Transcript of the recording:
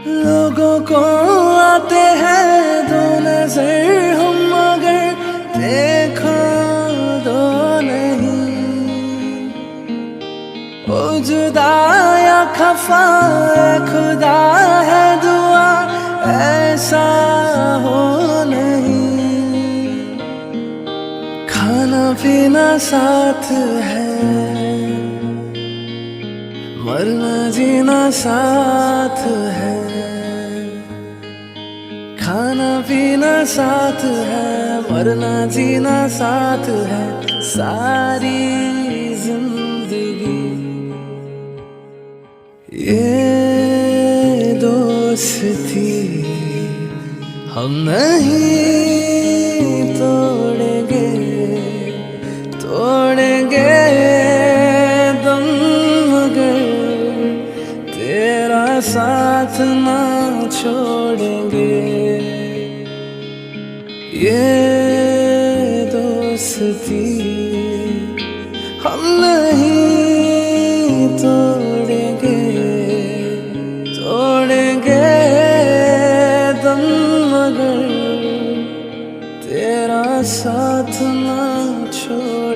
लोगों को आते हैं दो नजर, हम मगर देखो दो नहीं। ओ जुदा या खफा खुदा है दुआ ऐसा हो नहीं। खाना पीना साथ है, मरना जीना साथ है। खाना पीना साथ है, मरना जीना साथ है। सारी जिंदगी ये दोस्ती हम नहीं तोड़ेंगे, तोड़ेंगे दम मगर तेरा साथ ना छोड़ेंगे। ये दोस्ती हम नहीं तोड़ेंगे, तोड़ेंगे दम मगर तेरा साथ ना छोड़